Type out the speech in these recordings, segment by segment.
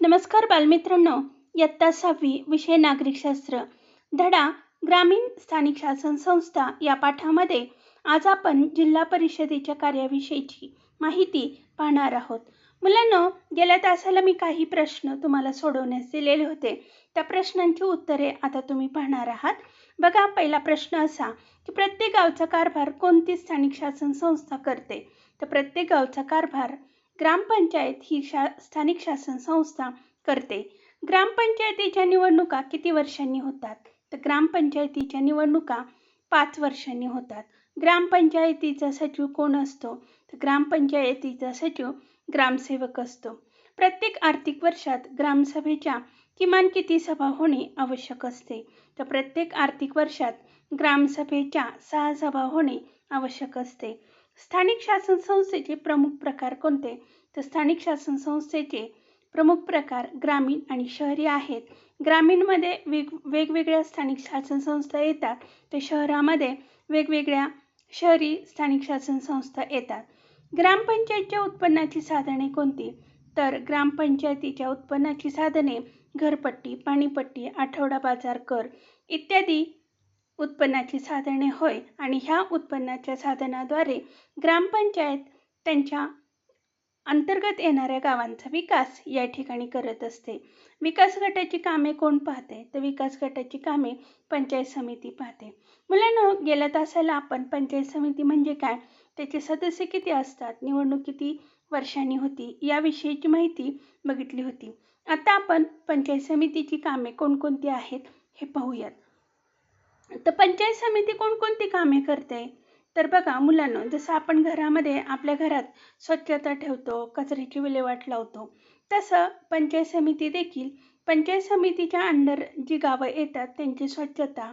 नमस्कार बालमित्रांनो, इयत्ता 6वी विषय नागरिकशास्त्र धडा ग्रामीण स्थानिक शासन संस्था या पाठामध्ये आज आपण जिल्हा परिषदेच्या कार्याविषयीची माहिती पाहणार आहोत. मुलांनो, गेल्या तासाला मी काही प्रश्न तुम्हाला सोडवण्यास दिलेले होते. त्या प्रश्नांची उत्तरे आता तुम्ही पाहणार आहात. बघा, पहिला प्रश्न असा की प्रत्येक गावचा कारभार कोणती स्थानिक शासन संस्था करते? तर प्रत्येक गावचा कारभार ग्रामपंचायत ही स्थानिक शासन संस्था करते. ग्रामपंचायतीच्या निवडणुका किती वर्षांनी होतात? तर ग्रामपंचायतीच्या निवडणुका 5 वर्षांनी होतात. ग्रामपंचायतीचा सचिव कोण असतो? तर ग्रामपंचायतीचा सचिव ग्रामसेवक असतो. प्रत्येक आर्थिक वर्षात ग्रामसभेच्या किमान किती सभा होणे आवश्यक असते? तर प्रत्येक आर्थिक वर्षात ग्रामसभेच्या 6 सभा होणे आवश्यक असते. स्थानिक शासन संस्थेचे प्रमुख प्रकार कोणते? तर स्थानिक शासन संस्थेचे प्रमुख प्रकार ग्रामीण आणि शहरी आहेत. ग्रामीणमध्ये वेगवेगळ्या स्थानिक शासन संस्था येतात, तर शहरामध्ये वेगवेगळ्या शहरी स्थानिक शासन संस्था येतात. ग्रामपंचायतच्या उत्पन्नाची साधने कोणती? तर ग्रामपंचायतीच्या उत्पन्नाची साधने घरपट्टी, पाणीपट्टी, आठवडा बाजार कर इत्यादी उत्पन्नाची साधने होय. आणि ह्या उत्पन्नाच्या साधनाद्वारे ग्रामपंचायत त्यांच्या अंतर्गत येणाऱ्या गावांचा विकास या ठिकाणी करत असते. विकास गटाची कामे कोण पाहते? तर विकास गटाची कामे पंचायत समिती पाहते. मुलांनो, गेल्या तासाला आपण पंचायत समिती म्हणजे काय, त्याचे सदस्य किती असतात, निवडणूक किती वर्षांनी होती याविषयीची माहिती बघितली होती. आता आपण पंचायत समितीची कामे कोणकोणती आहेत हे पाहूयात. तर पंचायत समिती कोणकोणती कामे करते? तर बघा मुलांनो, जसं आपण घरामध्ये आपल्या घरात स्वच्छता ठेवतो, कचऱ्याची विल्हेवाट लावतो, तसं पंचायत समिती देखील पंचायत समितीच्या अंडर जी गावं येतात त्यांची स्वच्छता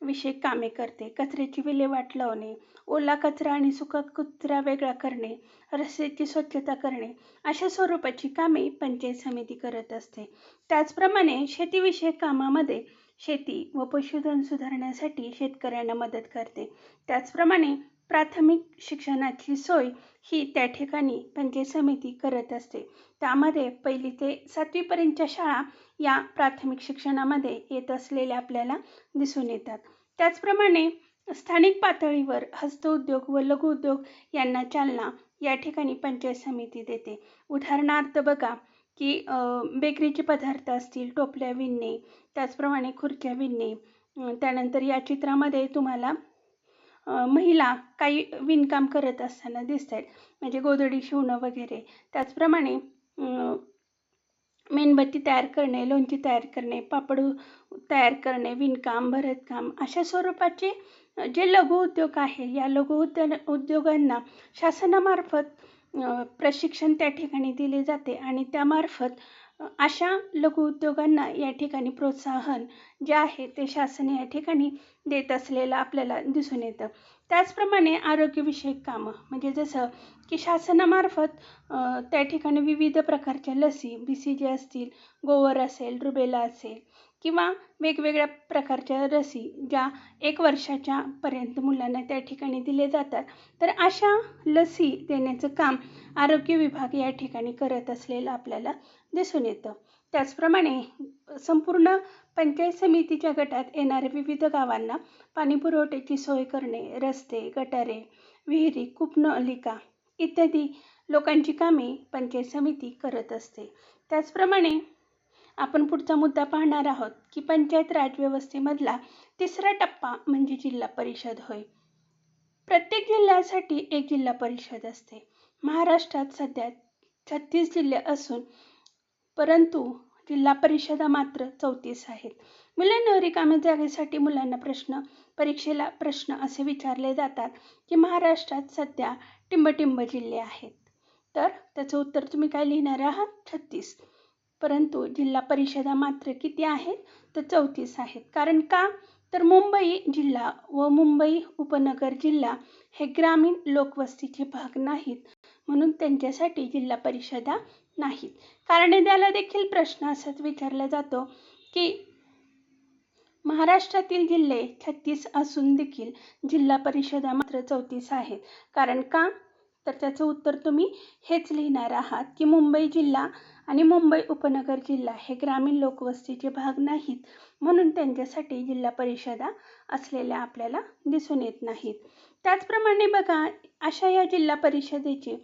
विषयक कामे करते. कचऱ्याची विल्हेवाट लावणे, ओला कचरा आणि सुका कचरा वेगळा करणे, रस्त्याची स्वच्छता करणे अशा स्वरूपाची कामे पंचायत समिती करत असते. त्याचप्रमाणे शेतीविषयक कामामध्ये शेती व पशुधन सुधारण्यासाठी शेतकऱ्यांना मदत करते. त्याचप्रमाणे प्राथमिक शिक्षणाची सोय ही त्या ठिकाणी पंचायत समिती करत असते. त्यामध्ये 1ली ते 7वी पर्यंतच्या शाळा या प्राथमिक शिक्षणामध्ये येत असलेल्या आपल्याला दिसून येतात. त्याचप्रमाणे स्थानिक पातळीवर हस्तउद्योग व लघुउद्योग यांना चालना या ठिकाणी पंचायत समिती देते. उदाहरणार्थ बघा की बेकरीचे पदार्थ असतील, टोपल्या विणणे, त्याचप्रमाणे खुर्च्या विणणे. त्यानंतर या चित्रामध्ये तुम्हाला महिला काही विणकाम करत असताना दिसत आहेत, म्हणजे गोधडी शिवणं वगैरे. त्याचप्रमाणे मेणबत्ती तयार करणे, लोणची तयार करणे, पापड तयार करणे, विणकाम, भरतकाम अशा स्वरूपाचे जे लघुउद्योग आहे या उद्योगांना शासनामार्फत प्रशिक्षण त्या ठिकाणी दिले जाते आणि त्यामार्फत अशा लघुउद्योगांना या ठिकाणी प्रोत्साहन जे आहे ते शासन या ठिकाणी देत असलेलं आपल्याला दिसून येतं. त्याचप्रमाणे आरोग्यविषयक कामं म्हणजे जसं की शासनामार्फत त्या ठिकाणी विविध प्रकारच्या लसी, BCG असतील, गोवर असेल, रुबेला असेल किंवा वेगवेगळ्या प्रकारच्या लसी ज्या 1 वर्षाच्या पर्यंत मुलांना त्या ठिकाणी दिले जातात, तर अशा लसी देण्याचं काम आरोग्य विभाग या ठिकाणी करत असलेलं आपल्याला दिसून येतं. त्याचप्रमाणे संपूर्ण पंचायत समितीच्या गटात येणाऱ्या विविध गावांना पाणीपुरवठ्याची सोय करणे, रस्ते, गटारे, विहिरी, कूपनलिका इत्यादी लोकांची कामे पंचायत समिती करत असते. त्याचप्रमाणे आपण पुढचा मुद्दा पाहणार आहोत की पंचायत राज व्यवस्थेमधला 3रा टप्पा म्हणजे जिल्हा परिषद होय. प्रत्येक जिल्ह्यासाठी एक जिल्हा परिषद असते. महाराष्ट्रात सध्या 36 जिल्हे असून परंतु जिल्हा परिषदा मात्र 34 आहेत. मुलांना रिकाम्या जागेसाठी मुलांना परीक्षेला प्रश्न असे विचारले जातात की महाराष्ट्रात सध्या टिंबटिंब जिल्हे आहेत, तर त्याचं उत्तर तुम्ही काय लिहिणार आहात? 36. परंतु जिल्हा परिषदा मात्र किती आहेत? तर 34 आहेत. कारण का? तर मुंबई जिल्हा व मुंबई उपनगर जिल्हा हे ग्रामीण लोकवस्तीचे भाग नाहीत, म्हणून त्यांच्यासाठी जिल्हा परिषदा नाहीत. कारणे द्यायला देखील प्रश्न असाच विचारला जातो की महाराष्ट्रातील जिल्हे 36 असून देखील जिल्हा परिषदा मात्र 34 आहेत. कारण का? तर त्याचं उत्तर तुम्ही हेच लिहिणार आहात की मुंबई जिल्हा आणि मुंबई उपनगर जिल्हा हे ग्रामीण लोकवस्तीचे भाग नाहीत, म्हणून त्यांच्यासाठी जिल्हा परिषदा असलेल्या आपल्याला दिसून येत नाहीत. त्याचप्रमाणे बघा, अशा या जिल्हा परिषदेचे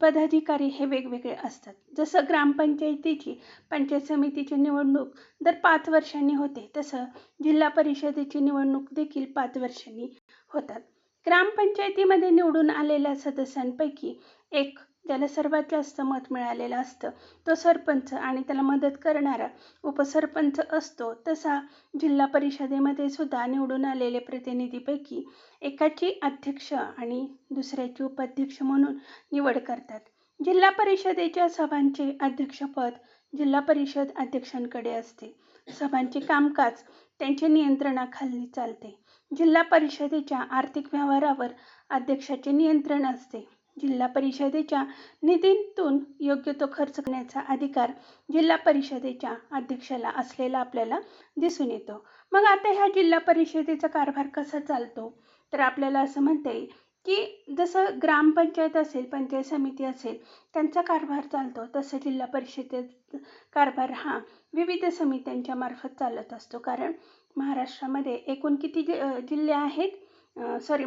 पदाधिकारी हे वेगवेगळे असतात. जसं ग्रामपंचायतीची पंचायत समितीची निवडणूक दर 5 वर्षांनी होते, तसं जिल्हा परिषदेची निवडणूक देखील 5 वर्षांनी होतात. ग्रामपंचायतीमध्ये निवडून आलेल्या सदस्यांपैकी एक, ज्याला सर्वात जास्त मत मिळालेलं असतं, तो सरपंच आणि त्याला मदत करणारा उपसरपंच असतो. तसा जिल्हा परिषदेमध्ये सुद्धा निवडून आलेले प्रतिनिधीपैकी एकाची अध्यक्ष आणि दुसऱ्याची उपाध्यक्ष म्हणून निवड करतात. जिल्हा परिषदेच्या सभांचे अध्यक्षपद जिल्हा परिषद अध्यक्षांकडे असते. सभांचे कामकाज त्यांच्या नियंत्रणाखाली चालते. जिल्हा परिषदेच्या आर्थिक व्यवहारावर अध्यक्षाचे नियंत्रण असते. जिल्हा परिषदेच्या निधीतून योग्य तो खर्च करण्याचा अधिकार जिल्हा परिषदेच्या अध्यक्षाला असलेला आपल्याला दिसून येतो. मग आता ह्या जिल्हा परिषदेचा कारभार कसा चालतो, तर आपल्याला असं म्हणता येईल की जसं ग्रामपंचायत असेल, पंचायत समिती असेल, त्यांचा कारभार चालतो, तसं जिल्हा परिषदेचा कारभार हा विविध समित्यांच्या मार्फत चालत असतो. कारण महाराष्ट्रामध्ये एकूण किती जिल्हे आहेत,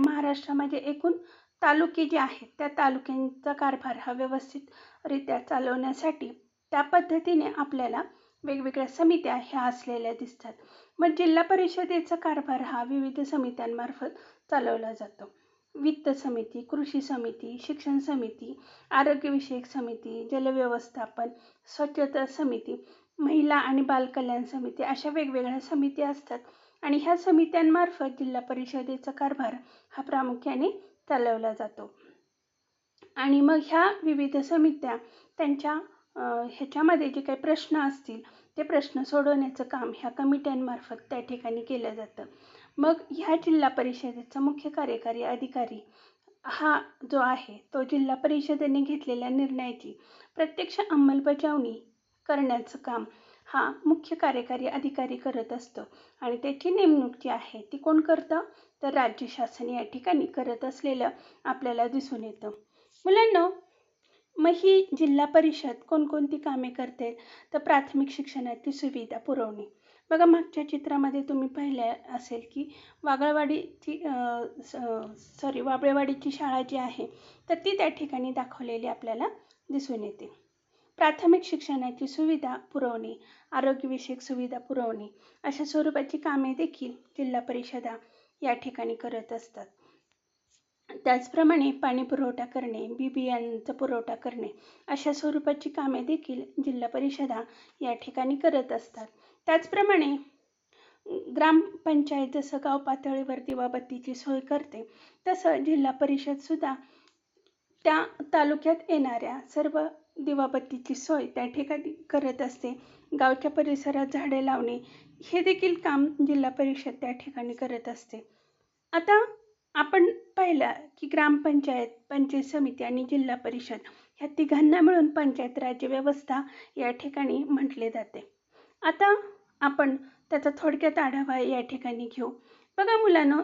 महाराष्ट्रामध्ये एकूण तालुके जे आहेत, त्या तालुक्यांचा कारभार हा व्यवस्थितरित्या चालवण्यासाठी त्या पद्धतीने आपल्याला वेगवेगळ्या समित्या ह्या असलेल्या दिसतात. मग जिल्हा परिषदेचा कारभार हा विविध समित्यांमार्फत चालवला जातो. वित्त समिती, कृषी समिती, शिक्षण समिती, आरोग्यविषयक समिती, जलव्यवस्थापन, स्वच्छता समिती, महिला आणि बालकल्याण समिती, अशा वेगवेगळ्या समिती असतात. आणि ह्या समित्यांमार्फत जिल्हा परिषदेचा कारभार हा प्रामुख्याने चालवला जातो. आणि मग ह्या विविध समित्या त्यांच्या ह्याच्यामध्ये जे काही प्रश्न असतील ते प्रश्न सोडवण्याचं काम ह्या कमिट्यांमार्फत त्या ठिकाणी केलं जातं. मग ह्या जिल्हा परिषदेचा मुख्य कार्यकारी अधिकारी हा जो आहे, तो जिल्हा परिषदेने घेतलेल्या निर्णयाची प्रत्यक्ष अंमलबजावणी करण्याचं काम हा मुख्य कार्यकारी अधिकारी करत असतो. आणि त्याची नेमणूक जी आहे ती कोण करतं, तर राज्य शासन या ठिकाणी करत असलेलं आपल्याला दिसून येतं. मुलांनो, मग ही जिल्हा परिषद कोणकोणती कामे करते, तर प्राथमिक शिक्षणाची सुविधा पुरवणे. बघा, मागच्या चित्रामध्ये तुम्ही पाहिलं असेल की वाबळेवाडीची शाळा जी आहे, तर ती त्या ठिकाणी दाखवलेली आपल्याला दिसून येते. प्राथमिक शिक्षणाची सुविधा पुरवणे, आरोग्यविषयक सुविधा पुरवणे, अशा स्वरूपाची कामे देखील जिल्हा परिषदा या ठिकाणी करत असतात. त्याचप्रमाणे पाणी पुरवठा करणे, बियाणांचा पुरवठा करणे, अशा स्वरूपाची कामे देखील जिल्हा परिषदा या ठिकाणी करत असतात. त्याचप्रमाणे ग्रामपंचायत जसं गाव पातळीवर दिवाबत्तीची सोय करते, तसं जिल्हा परिषदसुद्धा त्या तालुक्यात येणाऱ्या सर्व दिवाबत्तीची सोय त्या ठिकाणी करत असते. गावच्या परिसरात झाडे लावणे हे देखील काम जिल्हा परिषद त्या ठिकाणी करत असते. आता आपण पाहिलं की ग्रामपंचायत, पंचायत समिती आणि जिल्हा परिषद ह्या तिघांना मिळून पंचायत राज्य व्यवस्था या ठिकाणी म्हटले जाते. आता आपण त्याचा थोडक्यात आढावा या ठिकाणी घेऊ. बघा मुलांनो,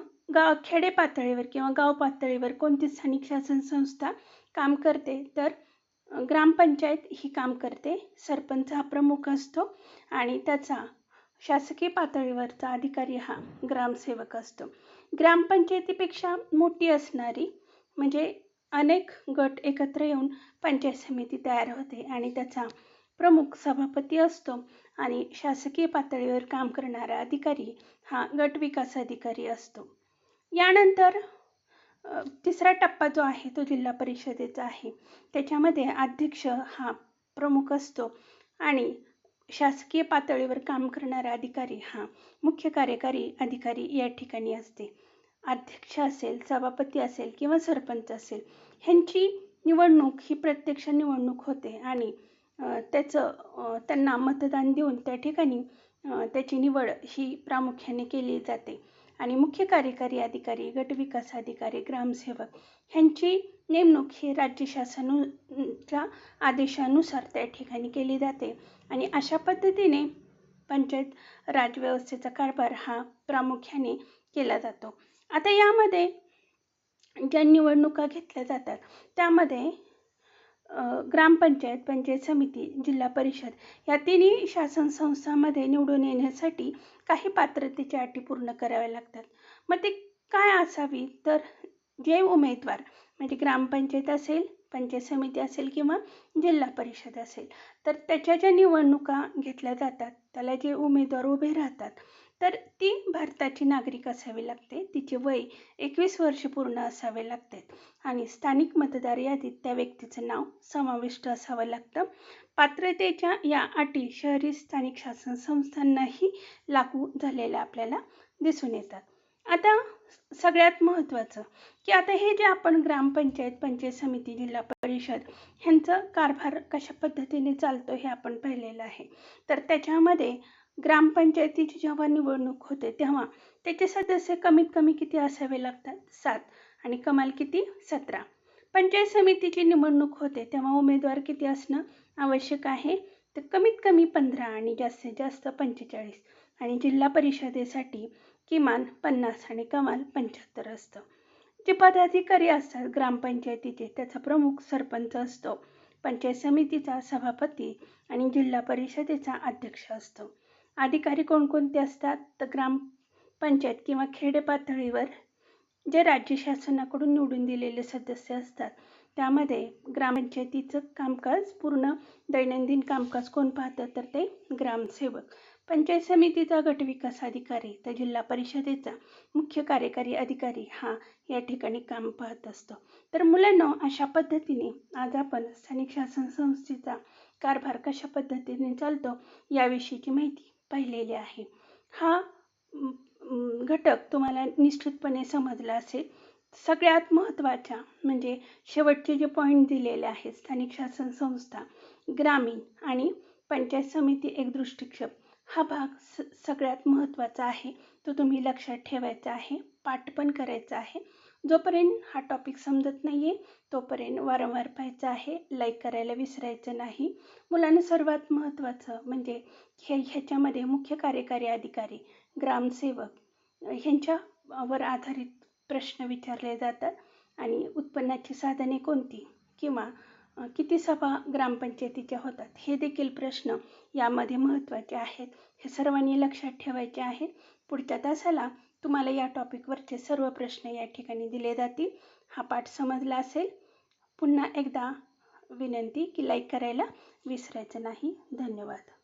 खेडे पातळीवर किंवा गाव पातळीवर कोणती स्थानिक शासन संस्था काम करते, तर ग्रामपंचायत ही काम करते. सरपंच हा प्रमुख असतो आणि त्याचा शासकीय पातळीवरचा अधिकारी हा ग्रामसेवक असतो. ग्रामपंचायतीपेक्षा मोठी असणारी म्हणजे अनेक गट एकत्र येऊन पंचायत समिती तयार होते आणि त्याचा प्रमुख सभापती असतो आणि शासकीय पातळीवर काम करणारा अधिकारी हा गट विकास अधिकारी असतो. यानंतर तिसरा टप्पा जो आहे तो जिल्हा परिषदेचा आहे. त्याच्यामध्ये अध्यक्ष हा प्रमुख असतो आणि शासकीय पातळीवर काम करणारा अधिकारी हा मुख्य कार्यकारी अधिकारी या ठिकाणी असते. अध्यक्ष असेल, सभापती असेल किंवा सरपंच असेल, ह्यांची निवडणूक ही प्रत्यक्ष निवडणूक होते आणि त्यांना मतदान देऊन त्या ठिकाणी त्याची निवड ही प्रामुख्याने केली जाते. आणि मुख्य कार्यकारी अधिकारी, गट विकास अधिकारी, ग्रामसेवक ह्यांची नेमणूक ही राज्य शासनाच्या आदेशानुसार त्या ठिकाणी केली जाते. आणि अशा पद्धतीने पंचायत राजव्यवस्थेचा कारभार हा प्रामुख्याने केला जातो. आता यामध्ये ज्या निवडणुका घेतल्या जातात त्यामध्ये ग्रामपंचायत, पंचायत समिती, जिल्हा परिषद या तिन्ही शासन संस्थांमध्ये निवडून येण्यासाठी काही पात्रतेच्या अटी पूर्ण कराव्या लागतात. मग ते काय असावी? तर जे उमेदवार म्हणजे ग्रामपंचायत असेल, पंचायत समिती असेल किंवा जिल्हा परिषद असेल, तर त्याच्या ज्या निवडणुका घेतल्या जातात त्याला जे उमेदवार उभे राहतात तर ती भारताची नागरिक असावी लागते. तिचे वय 21 वर्ष पूर्ण असावे लागते आणि स्थानिक मतदार यादीत त्या व्यक्तीचं नाव समाविष्ट असावं लागतं. पात्रतेच्या या अटी शहरी स्थानिक शासन संस्थांनाही लागू झालेल्या आपल्याला दिसून येतात. आता सगळ्यात महत्त्वाचं की आता हे जे आपण ग्रामपंचायत, पंचायत समिती, जिल्हा परिषद ह्यांचं कारभार कशा पद्धतीने चालतो हे आपण पाहिलेलं आहे. तर त्याच्यामध्ये ग्रामपंचायतीची जेव्हा निवडणूक होते तेव्हा त्याचे सदस्य कमीत कमी किती असावे लागतात? 7 आणि कमाल किती? 17. पंचायत समितीची निवडणूक होते तेव्हा उमेदवार किती असणं आवश्यक आहे? तर कमीत कमी 15 आणि जास्तीत जास्त 45 आणि जिल्हा परिषदेसाठी किमान 50 आणि कमाल 75 असतं. जे पदाधिकारी असतात ग्रामपंचायतीचे त्याचा प्रमुख सरपंच असतो, पंचायत समितीचा सभापती आणि जिल्हा परिषदेचा अध्यक्ष असतो. अधिकारी कोणकोणते असतात? तर ग्रामपंचायत किंवा खेडे पातळीवर जे राज्य शासनाकडून निवडून दिलेले सदस्य असतात त्यामध्ये ग्रामपंचायतीचं कामकाज पूर्ण दैनंदिन कामकाज कोण पाहतं? तर ते ग्रामसेवक. पंचायत समितीचा गट विकास अधिकारी तर जिल्हा परिषदेचा मुख्य कार्यकारी अधिकारी हा या ठिकाणी काम पाहत असतो. तर मुलांनो, अशा पद्धतीने आज आपण स्थानिक शासन संस्थेचा कारभार कशा पद्धतीने चालतो याविषयीची माहिती पाहिलेली आहे. हा घटक तुम्हाला निश्चितपणे समजला असेल. सगळ्यात महत्त्वाच्या म्हणजे शेवटचे जे पॉईंट दिलेले आहेत स्थानिक शासन संस्था, ग्रामीण आणि पंचायत समिती एक दृष्टिक्षेप हा भाग सगळ्यात महत्त्वाचा आहे. तो तुम्ही लक्षात ठेवायचा आहे, पाठ पण करायचा आहे. जोपर्यंत हा टॉपिक समजत नाही आहे तोपर्यंत वारंवार पाहायचा आहे, लाईक करायला विसरायचं नाही. मुलांना सर्वात महत्त्वाचं म्हणजे ह्याच्यामध्ये मुख्य कार्यकारी अधिकारी, ग्रामसेवक ह्यांच्यावर आधारित प्रश्न विचारले जातात आणि उत्पन्नाची साधने कोणती किंवा किती सभा ग्रामपंचायतीच्या होतात हे देखील प्रश्न यामध्ये महत्त्वाचे आहेत. हे सर्वांनी लक्षात ठेवायचे आहेत. पुढच्या तासाला तुम्हाला या टॉपिकवरचे सर्व प्रश्न या ठिकाणी दिले जातील. हा पाठ समजला असेल. पुन्हा एकदा विनंती की लाईक करायला विसरायचं नाही. धन्यवाद.